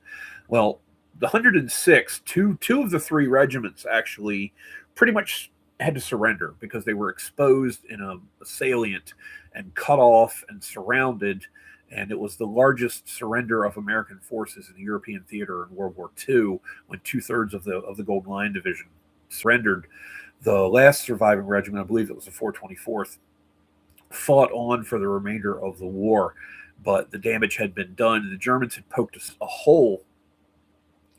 Speaker 1: Well, the 106, two of the 3 regiments actually pretty much had to surrender because they were exposed in a salient and cut off and surrounded, and it was the largest surrender of American forces in the European theater in World War II when 2/3 of the Golden Line Division surrendered. The last surviving regiment, I believe it was the 424th, fought on for the remainder of the war, but the damage had been done, and the Germans had poked a hole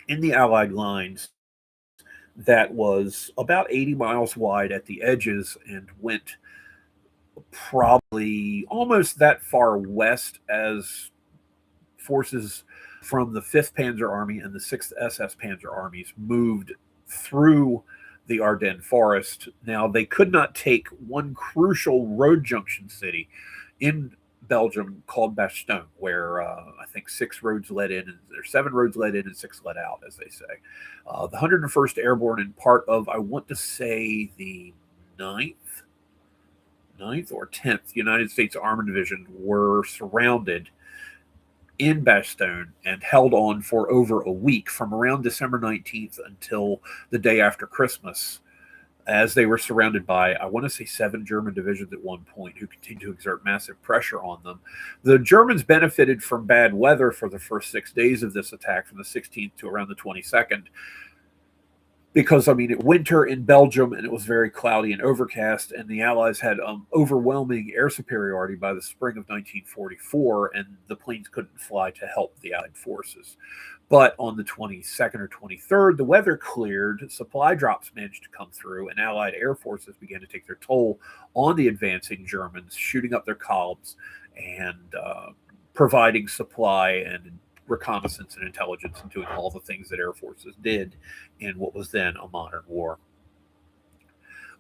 Speaker 1: in the Allied lines that was about 80 miles wide at the edges and went probably almost that far west as forces from the 5th Panzer Army and the 6th SS Panzer Armies moved through the Ardennes Forest. Now, they could not take one crucial road junction city in Belgium called Bastogne, where I think 6 roads led in, and there's 7 roads led in and 6 led out, as they say. The 101st Airborne and part of, I want to say, the ninth, ninth or 10th United States Armored Division were surrounded in Bastogne and held on for over a week from around December 19th until the day after Christmas, as they were surrounded by, I want to say, 7 German divisions at one point who continued to exert massive pressure on them. The Germans benefited from bad weather for the first 6 days of this attack, from the 16th to around the 22nd, because, I mean, it winter in Belgium, and it was very cloudy and overcast, and the Allies had overwhelming air superiority by the spring of 1944, and the planes couldn't fly to help the Allied forces. But on the 22nd or 23rd, the weather cleared, supply drops managed to come through, and Allied air forces began to take their toll on the advancing Germans, shooting up their columns and providing supply and reconnaissance and intelligence, and doing all the things that air forces did in what was then a modern war.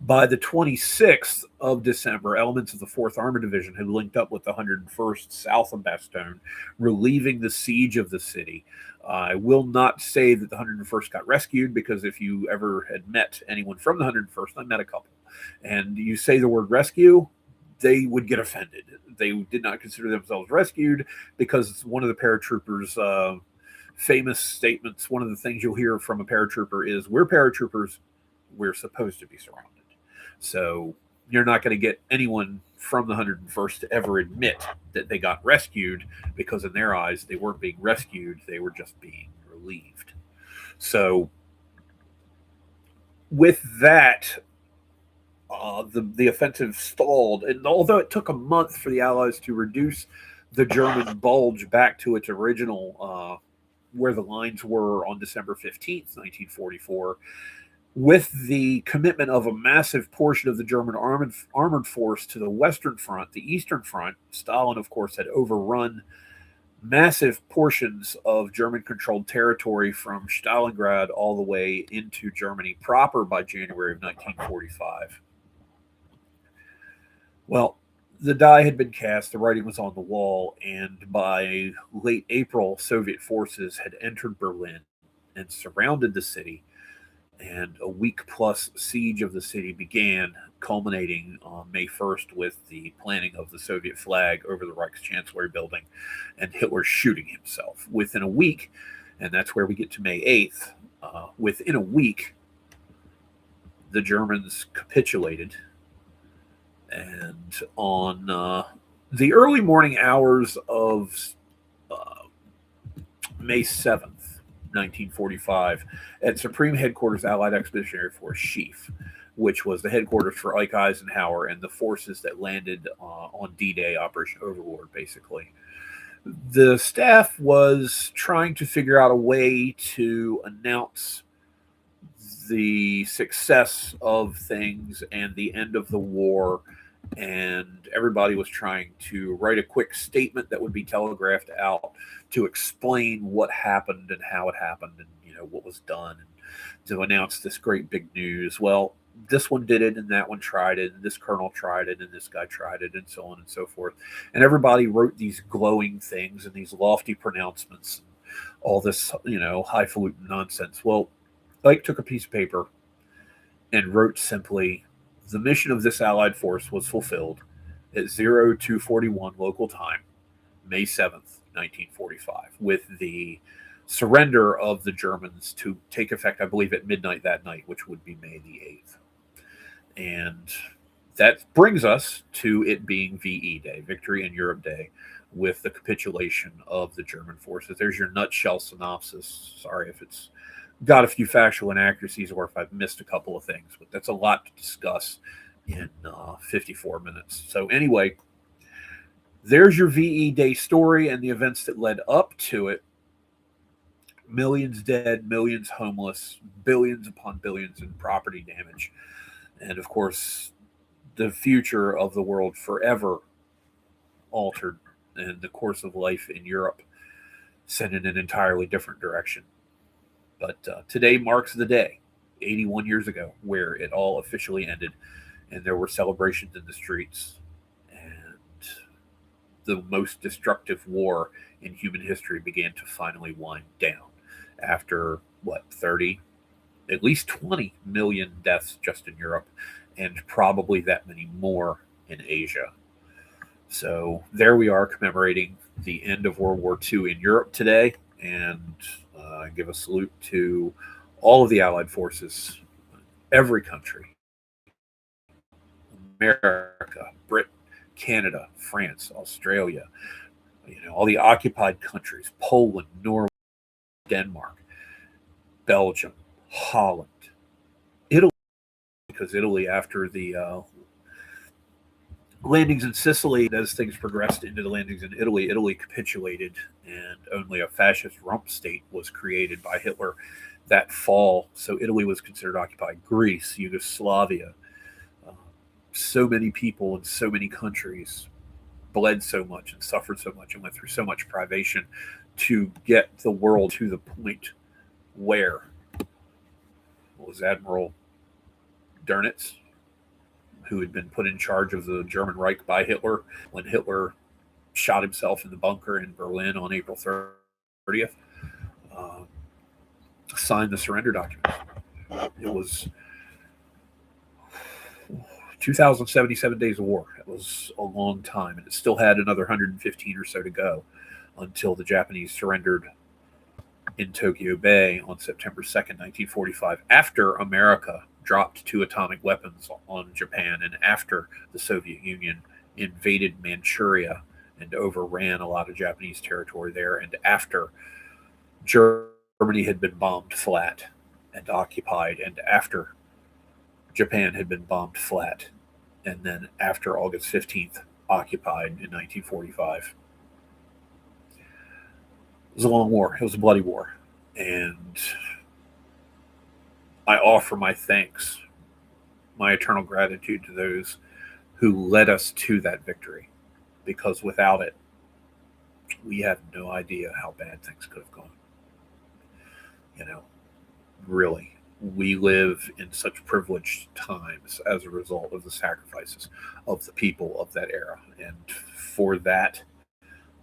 Speaker 1: By the 26th of December, elements of the 4th Armored Division had linked up with the 101st south of Bastogne, relieving the siege of the city. I will not say that the 101st got rescued, because if you ever had met anyone from the 101st, I met a couple, and you say the word rescue, they would get offended. They did not consider themselves rescued, because one of the paratroopers' famous statements, one of the things you'll hear from a paratrooper is, "We're paratroopers, we're supposed to be surrounded." So you're not going to get anyone from the 101st to ever admit that they got rescued, because in their eyes, they weren't being rescued, they were just being relieved. So with that, the offensive stalled, and although it took a month for the Allies to reduce the German bulge back to its original, where the lines were on December 15th, 1944, with the commitment of a massive portion of the German armored force to the Western Front, the Eastern Front, Stalin, of course, had overrun massive portions of German-controlled territory from Stalingrad all the way into Germany proper by January of 1945. Well, the die had been cast, the writing was on the wall, and by late April, Soviet forces had entered Berlin and surrounded the city, and a week-plus siege of the city began, culminating on May 1st with the planting of the Soviet flag over the Reichschancellery building and Hitler shooting himself. Within a week, and that's where we get to May 8th, within a week, the Germans capitulated. And on the early morning hours of May 7th, 1945, at Supreme Headquarters Allied Expeditionary Force Chief, which was the headquarters for Ike Eisenhower and the forces that landed on D-Day, Operation Overlord, basically. The staff was trying to figure out a way to announce the success of things and the end of the war, and everybody was trying to write a quick statement that would be telegraphed out to explain what happened and how it happened, and what was done, and to announce this great big news. Well, this one did it, and that one tried it, and this colonel tried it, and this guy tried it, and so on and so forth. And everybody wrote these glowing things and these lofty pronouncements, and all this highfalutin nonsense. Well, Ike took a piece of paper and wrote simply, "The mission of this Allied force was fulfilled at 0241 local time, May 7th, 1945, with the surrender of the Germans to take effect, I believe, at midnight that night, which would be May the 8th. And that brings us to it being VE Day, Victory in Europe Day, with the capitulation of the German forces. There's your nutshell synopsis. Sorry if it's got a few factual inaccuracies or if I've missed a couple of things, but that's a lot to discuss in 54 minutes. So anyway, there's your VE Day story and the events that led up to it. Millions dead, millions homeless, billions upon billions in property damage. And of course, the future of the world forever altered, and the course of life in Europe sent in an entirely different direction. But today marks the day, 81 years ago, where it all officially ended, and there were celebrations in the streets, and the most destructive war in human history began to finally wind down after, 30, at least 20 million deaths just in Europe, and probably that many more in Asia. So there we are commemorating the end of World War II in Europe today, and give a salute to all of the Allied forces, every country, America, Britain, Canada, France, Australia, all the occupied countries, Poland, Norway, Denmark, Belgium, Holland, Italy, because Italy, after the landings in Sicily, as things progressed into the landings in Italy, Italy capitulated, and only a fascist rump state was created by Hitler that fall. So Italy was considered occupied. Greece, Yugoslavia, so many people in so many countries bled so much and suffered so much and went through so much privation to get the world to the point where was Admiral Dönitz, who had been put in charge of the German Reich by Hitler when Hitler shot himself in the bunker in Berlin on April 30th, uh, signed the surrender document. It was 2,077 days of war. It was a long time, and it still had another 115 or so to go until the Japanese surrendered in Tokyo Bay on September 2nd, 1945, after America dropped 2 atomic weapons on Japan and after the Soviet Union invaded Manchuria and overran a lot of Japanese territory there, and after Germany had been bombed flat and occupied, and after Japan had been bombed flat, and then after August 15th, occupied in 1945. It was a long war. It was a bloody war. And I offer my thanks, my eternal gratitude to those who led us to that victory, because without it, we have no idea how bad things could have gone. Really, we live in such privileged times as a result of the sacrifices of the people of that era. And for that,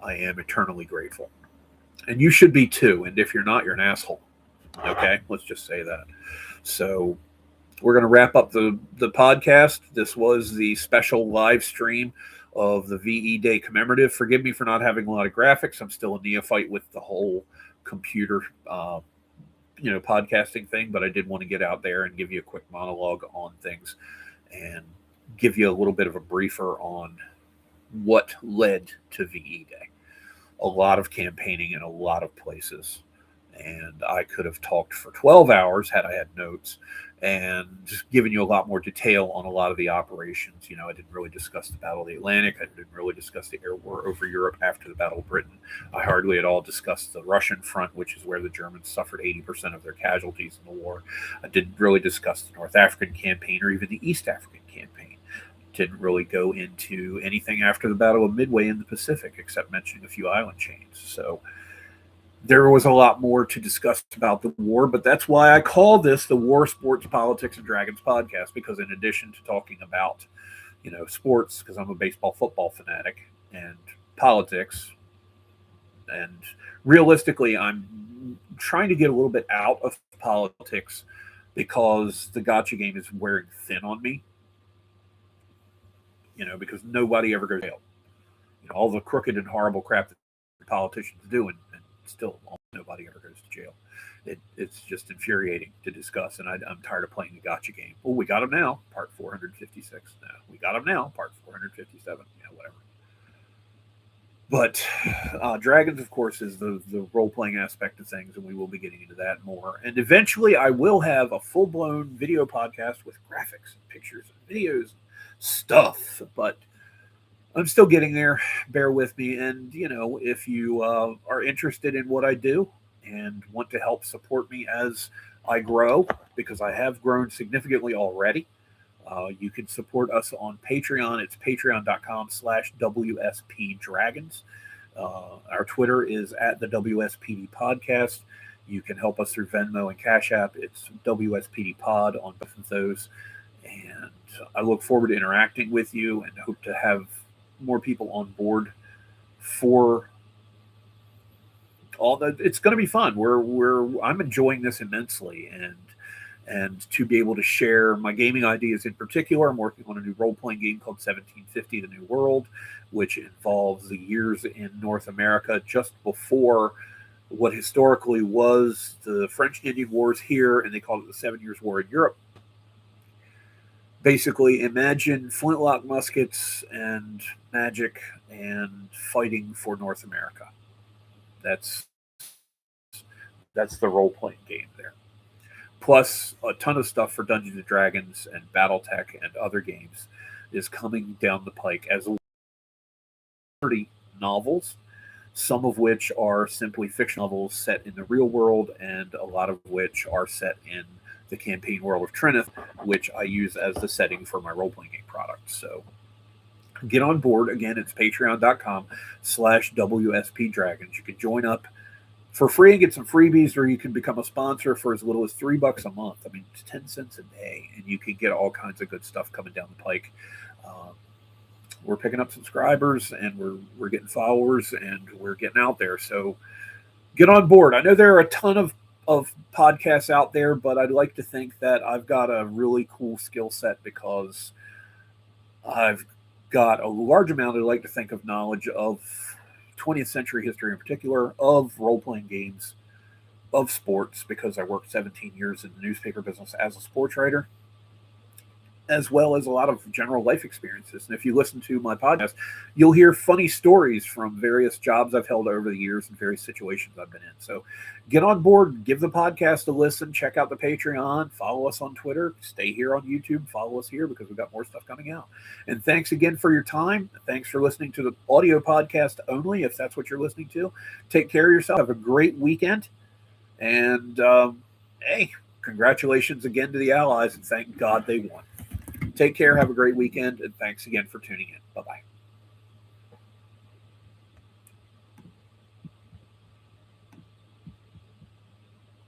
Speaker 1: I am eternally grateful. And you should be too. And if you're not, you're an asshole. Okay? Let's just say that. So we're going to wrap up the podcast. This was the special live stream of the VE Day commemorative. Forgive me for not having a lot of graphics. I'm still a neophyte with the whole computer podcasting thing, but I did want to get out there and give you a quick monologue on things and give you a little bit of a briefer on what led to VE Day. A lot of campaigning in a lot of places, and I could have talked for 12 hours had I had notes and just given you a lot more detail on a lot of the operations. I didn't really discuss the Battle of the Atlantic. I didn't really discuss the air war over Europe after the Battle of Britain. I hardly at all discussed the Russian front, which is where the Germans suffered 80% of their casualties in the war. I didn't really discuss the North African campaign or even the East African campaign. Didn't really go into anything after the Battle of Midway in the Pacific, except mentioning a few island chains. So there was a lot more to discuss about the war, but that's why I call this the War, Sports, Politics, and Dragons podcast, because in addition to talking about, sports, because I'm a baseball, football fanatic, and politics, and realistically, I'm trying to get a little bit out of politics because the gotcha game is wearing thin on me, because nobody ever goes to jail. All the crooked and horrible crap that politicians do, and still nobody ever goes to jail. It's just infuriating to discuss, and I'm tired of playing the gotcha game. Oh, we got him now, part 456. No, we got him now, part 457. Whatever. But Dragons, of course, is the role-playing aspect of things, and we will be getting into that more. And eventually I will have a full-blown video podcast with graphics and pictures and videos and stuff, but I'm still getting there. Bear with me. And, if you are interested in what I do and want to help support me as I grow, because I have grown significantly already, you can support us on Patreon. It's patreon.com/WSP Dragons. Our Twitter is at the WSPD Podcast. You can help us through Venmo and Cash App. It's WSPD Pod on both of those. And I look forward to interacting with you and hope to have more people on board for all that. It's going to be fun. I'm enjoying this immensely, and and to be able to share my gaming ideas in particular. I'm working on a new role-playing game called 1750 The New World, which involves the years in North America just before what historically was the French Indian Wars here, and they called it the 7 Years' War in Europe. Basically, imagine flintlock muskets and magic and fighting for North America. That's that's the role playing game there. Plus, a ton of stuff for Dungeons and Dragons and BattleTech and other games is coming down the pike as 30 novels, some of which are simply fiction novels set in the real world, and a lot of which are set in the campaign world of Trinith, which I use as the setting for my role playing game product. So get on board. Again, it's patreon.com/WSP Dragons. You can join up for free and get some freebies, or you can become a sponsor for as little as $3 a month. I mean, it's 10 cents a day, and you can get all kinds of good stuff coming down the pike. We're picking up subscribers, and we're getting followers, and we're getting out there. So get on board. I know there are a ton of podcasts out there, but I'd like to think that I've got a really cool skill set because I've got a large amount, I'd like to think, of knowledge of 20th century history in particular, of role-playing games, of sports, because I worked 17 years in the newspaper business as a sports writer, as well as a lot of general life experiences. And if you listen to my podcast, you'll hear funny stories from various jobs I've held over the years and various situations I've been in. So get on board, give the podcast a listen, check out the Patreon, follow us on Twitter, stay here on YouTube, follow us here because we've got more stuff coming out. And thanks again for your time. Thanks for listening to the audio podcast only, if that's what you're listening to. Take care of yourself. Have a great weekend. And hey, congratulations again to the Allies, and thank God they won. Take care. Have a great weekend. And thanks again for tuning in. Bye-bye.